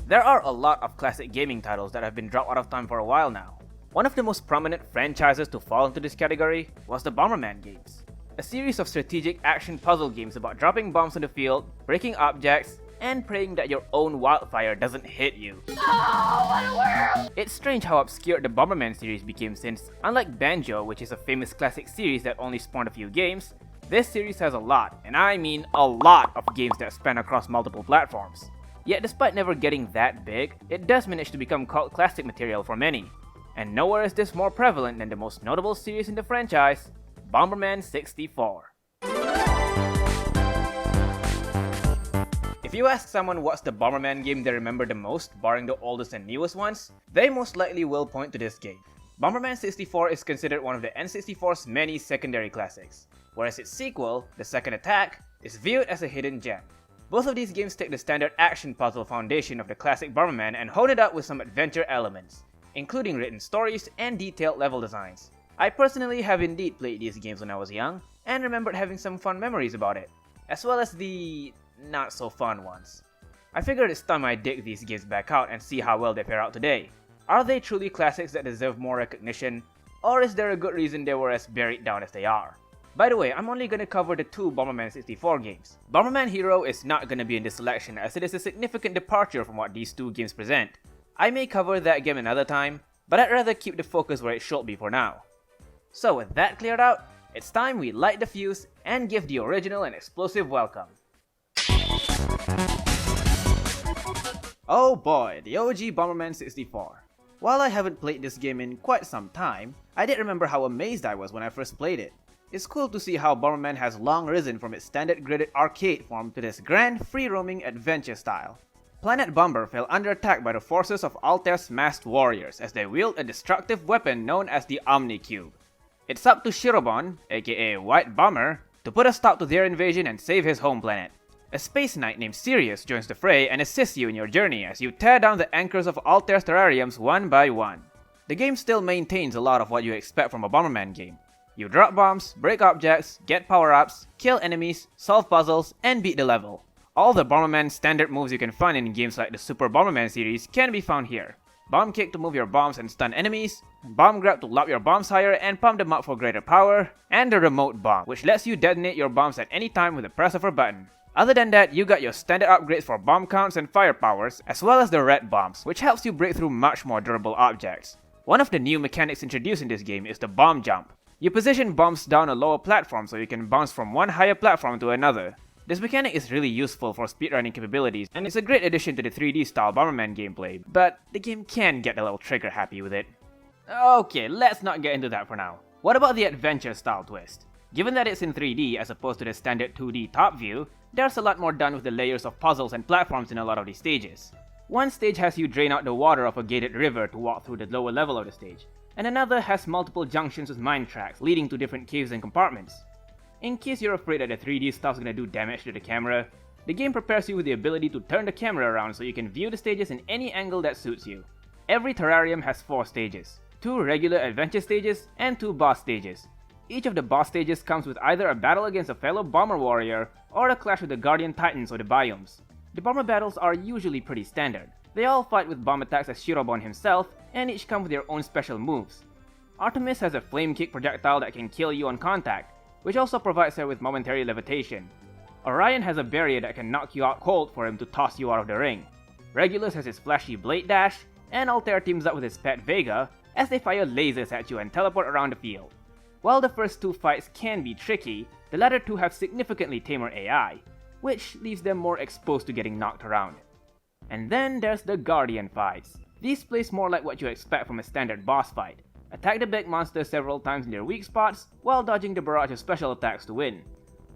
There are a lot of classic gaming titles that have been dropped out of time for a while now. One of the most prominent franchises to fall into this category was the Bomberman games, a series of strategic action puzzle games about dropping bombs on the field, breaking objects, and praying that your own wildfire doesn't hit you. Oh, what a world! It's strange how obscure the Bomberman series became since, unlike Banjo, which is a famous classic series that only spawned a few games, this series has a lot, and I mean a lot of games that span across multiple platforms. Yet despite never getting that big, it does manage to become cult classic material for many. And nowhere is this more prevalent than the most notable series in the franchise, Bomberman 64. If you ask someone what's the Bomberman game they remember the most, barring the oldest and newest ones, they most likely will point to this game. Bomberman 64 is considered one of the N64's many secondary classics, whereas its sequel, The Second Attack, is viewed as a hidden gem. Both of these games take the standard action puzzle foundation of the classic Bomberman and hone it up with some adventure elements, including written stories and detailed level designs. I personally have indeed played these games when I was young, and remembered having some fun memories about it, as well as the not so fun ones. I figured it's time I dig these games back out and see how well they fare out today. Are they truly classics that deserve more recognition, or is there a good reason they were as buried down as they are? By the way, I'm only gonna cover the two Bomberman 64 games. Bomberman Hero is not gonna be in this selection as it is a significant departure from what these two games present. I may cover that game another time, but I'd rather keep the focus where it should be for now. So with that cleared out, it's time we light the fuse and give the original an explosive welcome. Oh boy, the OG Bomberman 64. While I haven't played this game in quite some time, I did remember how amazed I was when I first played it. It's cool to see how Bomberman has long risen from its standard gridded arcade form to this grand, free-roaming adventure style. Planet Bomber fell under attack by the forces of Altair's masked warriors as they wield a destructive weapon known as the Omni-Cube. It's up to Shirobon, aka White Bomber, to put a stop to their invasion and save his home planet. A space knight named Sirius joins the fray and assists you in your journey as you tear down the anchors of Altair's terrariums one by one. The game still maintains a lot of what you expect from a Bomberman game. You drop bombs, break objects, get power-ups, kill enemies, solve puzzles, and beat the level. All the Bomberman standard moves you can find in games like the Super Bomberman series can be found here. Bomb kick to move your bombs and stun enemies, bomb grab to lob your bombs higher and pump them up for greater power, and the remote bomb, which lets you detonate your bombs at any time with the press of a button. Other than that, you got your standard upgrades for bomb counts and fire powers, as well as the red bombs, which helps you break through much more durable objects. One of the new mechanics introduced in this game is the bomb jump. You position bombs down a lower platform so you can bounce from one higher platform to another. This mechanic is really useful for speedrunning capabilities, and it's a great addition to the 3D style Bomberman gameplay, but the game can get a little trigger happy with it. Okay, let's not get into that for now. What about the adventure style twist? Given that it's in 3D as opposed to the standard 2D top view, there's a lot more done with the layers of puzzles and platforms in a lot of these stages. One stage has you drain out the water of a gated river to walk through the lower level of the stage, and another has multiple junctions with mine tracks leading to different caves and compartments. In case you're afraid that the 3D stuff's gonna do damage to the camera, the game prepares you with the ability to turn the camera around so you can view the stages in any angle that suits you. Every terrarium has 4 stages, 2 regular adventure stages and 2 boss stages. Each of the boss stages comes with either a battle against a fellow bomber warrior or a clash with the guardian titans of the biomes. The bomber battles are usually pretty standard. They all fight with bomb attacks as Shirobon himself, and each come with their own special moves. Artemis has a flame kick projectile that can kill you on contact, which also provides her with momentary levitation. Orion has a barrier that can knock you out cold for him to toss you out of the ring. Regulus has his flashy blade dash, and Altair teams up with his pet Vega as they fire lasers at you and teleport around the field. While the first 2 fights can be tricky, the latter 2 have significantly tamer AI, which leaves them more exposed to getting knocked around. And then there's the Guardian fights. These plays more like what you expect from a standard boss fight. Attack the big monsters several times in their weak spots, while dodging the barrage of special attacks to win.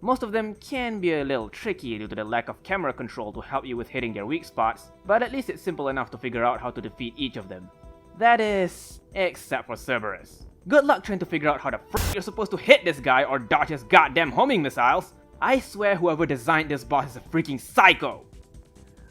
Most of them can be a little tricky due to the lack of camera control to help you with hitting their weak spots, but at least it's simple enough to figure out how to defeat each of them. That is, except for Cerberus. Good luck trying to figure out how the frick you're supposed to hit this guy or dodge his goddamn homing missiles. I swear whoever designed this boss is a freaking psycho!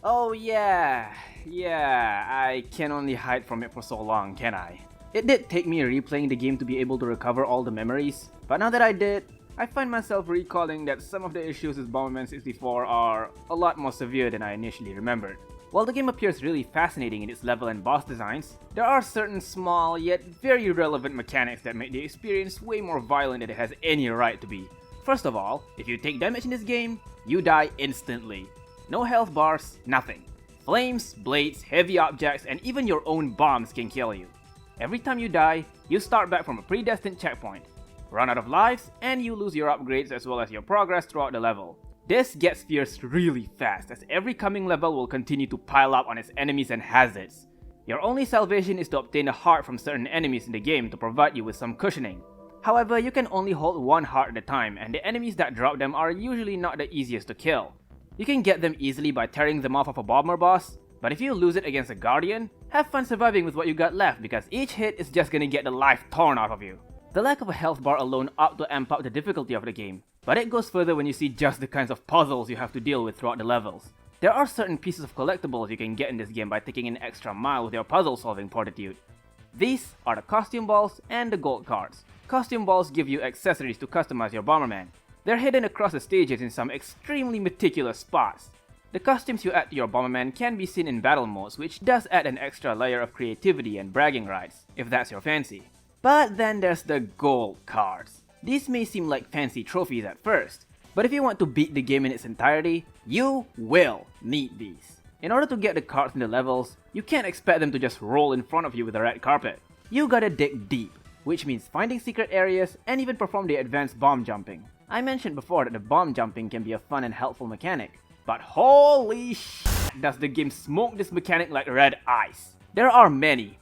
Oh yeah, I can only hide from it for so long, can I? It did take me replaying the game to be able to recover all the memories, but now that I did, I find myself recalling that some of the issues with Bomberman 64 are a lot more severe than I initially remembered. While the game appears really fascinating in its level and boss designs, there are certain small yet very relevant mechanics that make the experience way more violent than it has any right to be. First of all, if you take damage in this game, you die instantly. No health bars, nothing. Flames, blades, heavy objects, and even your own bombs can kill you. Every time you die, you start back from a predestined checkpoint, run out of lives, and you lose your upgrades as well as your progress throughout the level. This gets fierce really fast, as every coming level will continue to pile up on its enemies and hazards. Your only salvation is to obtain a heart from certain enemies in the game to provide you with some cushioning. However, you can only hold one heart at a time, and the enemies that drop them are usually not the easiest to kill. You can get them easily by tearing them off of a bomber boss, but if you lose it against a guardian, have fun surviving with what you got left because each hit is just gonna get the life torn out of you. The lack of a health bar alone ought to amp up the difficulty of the game, but it goes further when you see just the kinds of puzzles you have to deal with throughout the levels. There are certain pieces of collectibles you can get in this game by taking an extra mile with your puzzle solving fortitude. These are the costume balls and the gold cards. Costume balls give you accessories to customize your Bomberman. They're hidden across the stages in some extremely meticulous spots. The costumes you add to your Bomberman can be seen in battle modes, which does add an extra layer of creativity and bragging rights, if that's your fancy. But then there's the gold cards. These may seem like fancy trophies at first, but if you want to beat the game in its entirety, you will need these. In order to get the cards in the levels, you can't expect them to just roll in front of you with a red carpet. You gotta dig deep, which means finding secret areas and even perform the advanced bomb jumping. I mentioned before that the bomb jumping can be a fun and helpful mechanic, but holy shit does the game smoke this mechanic like red ice. There are many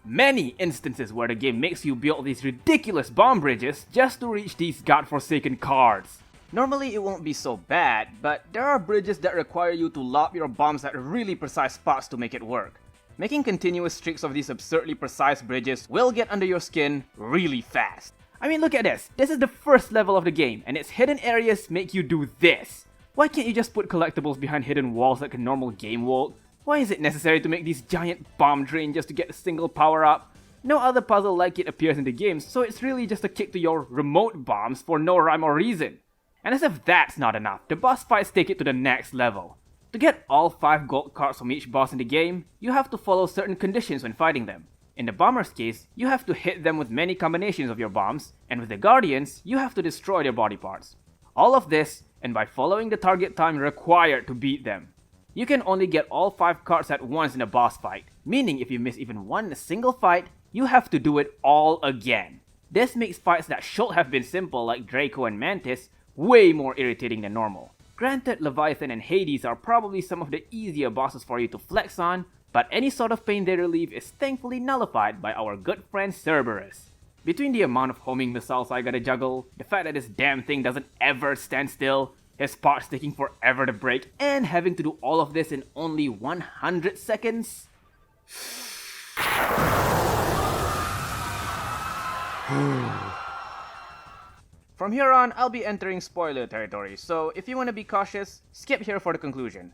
instances where the game makes you build these ridiculous bomb bridges just to reach these godforsaken cards. Normally it won't be so bad, but there are bridges that require you to lob your bombs at really precise spots to make it work. Making continuous streaks of these absurdly precise bridges will get under your skin really fast. I mean, look at this. This is the first level of the game, and its hidden areas make you do this. Why can't you just put collectibles behind hidden walls like a normal game would? Why is it necessary to make these giant bomb drain just to get a single power-up? No other puzzle like it appears in the game, so it's really just a kick to your remote bombs for no rhyme or reason. And as if that's not enough, the boss fights take it to the next level. To get all 5 gold cards from each boss in the game, you have to follow certain conditions when fighting them. In the bomber's case, you have to hit them with many combinations of your bombs, and with the guardians, you have to destroy their body parts. All of this, and by following the target time required to beat them. You can only get all 5 cards at once in a boss fight, meaning if you miss even one single fight, you have to do it all again. This makes fights that should have been simple like Draco and Mantis way more irritating than normal. Granted, Leviathan and Hades are probably some of the easier bosses for you to flex on, but any sort of pain they relieve is thankfully nullified by our good friend Cerberus. Between the amount of homing missiles I gotta juggle, the fact that this damn thing doesn't ever stand still, his parts taking forever to break, and having to do all of this in only 100 seconds? From here on, I'll be entering spoiler territory, so if you want to be cautious, skip here for the conclusion.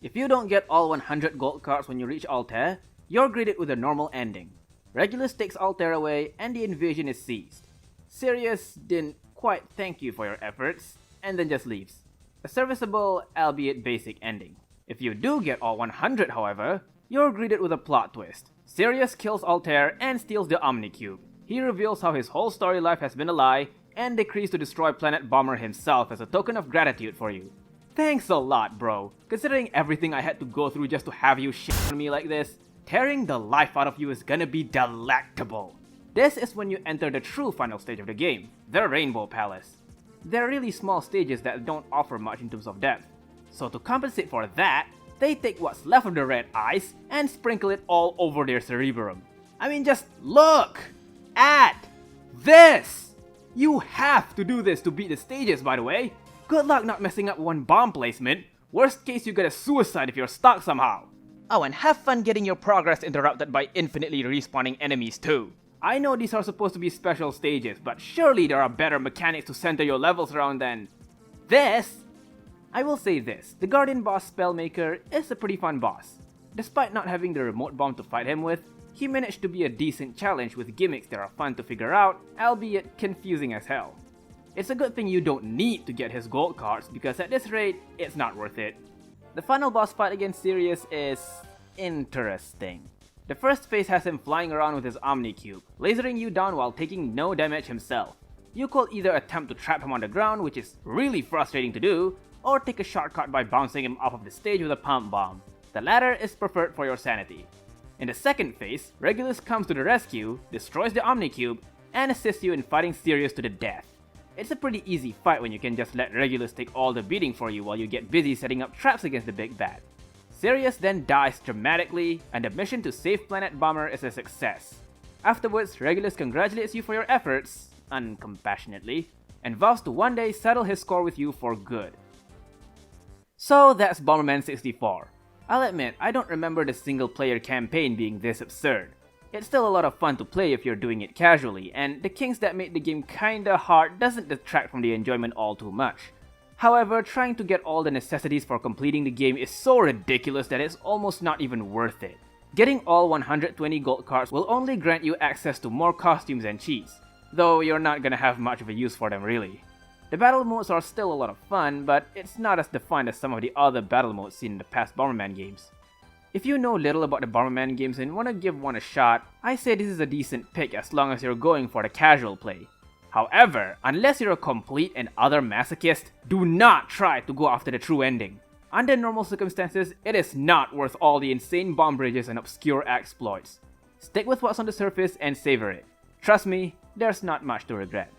If you don't get all 100 gold cards when you reach Altair, you're greeted with a normal ending. Regulus takes Altair away and the invasion is seized. Sirius didn't quite thank you for your efforts, and then just leaves. A serviceable, albeit basic ending. If you do get all 100 however, you're greeted with a plot twist. Sirius kills Altair and steals the Omnicube. He reveals how his whole story life has been a lie, and decrees to destroy Planet Bomber himself as a token of gratitude for you. Thanks a lot, bro. Considering everything I had to go through just to have you shit on me like this, tearing the life out of you is gonna be delectable. This is when you enter the true final stage of the game, the Rainbow Palace. They're really small stages that don't offer much in terms of depth. So to compensate for that, they take what's left of the red ice and sprinkle it all over their cerebrum. I mean, just look at this! You have to do this to beat the stages, by the way. Good luck not messing up one bomb placement. Worst case, you get a suicide if you're stuck somehow. Oh, and have fun getting your progress interrupted by infinitely respawning enemies too. I know these are supposed to be special stages, but surely there are better mechanics to center your levels around than this. I will say this, the Guardian boss Spellmaker is a pretty fun boss. Despite not having the remote bomb to fight him with, he managed to be a decent challenge with gimmicks that are fun to figure out, albeit confusing as hell. It's a good thing you don't need to get his gold cards because at this rate, it's not worth it. The final boss fight against Sirius is interesting. The first phase has him flying around with his Omni Cube, lasering you down while taking no damage himself. You could either attempt to trap him on the ground, which is really frustrating to do, or take a shortcut by bouncing him off of the stage with a pump bomb. The latter is preferred for your sanity. In the second phase, Regulus comes to the rescue, destroys the Omni Cube, and assists you in fighting Sirius to the death. It's a pretty easy fight when you can just let Regulus take all the beating for you while you get busy setting up traps against the big bad. Sirius then dies dramatically, and the mission to save Planet Bomber is a success. Afterwards, Regulus congratulates you for your efforts, uncompassionately, and vows to one day settle his score with you for good. So that's Bomberman 64. I'll admit, I don't remember the single-player campaign being this absurd. It's still a lot of fun to play if you're doing it casually, and the kinks that made the game kinda hard doesn't detract from the enjoyment all too much. However, trying to get all the necessities for completing the game is so ridiculous that it's almost not even worth it. Getting all 120 gold cards will only grant you access to more costumes and cheats, though you're not gonna have much of a use for them really. The battle modes are still a lot of fun, but it's not as defined as some of the other battle modes seen in the past Bomberman games. If you know little about the Bomberman games and want to give one a shot, I say this is a decent pick as long as you're going for the casual play. However, unless you're a complete and utter masochist, do not try to go after the true ending. Under normal circumstances, it is not worth all the insane bomb bridges and obscure exploits. Stick with what's on the surface and savor it. Trust me, there's not much to regret.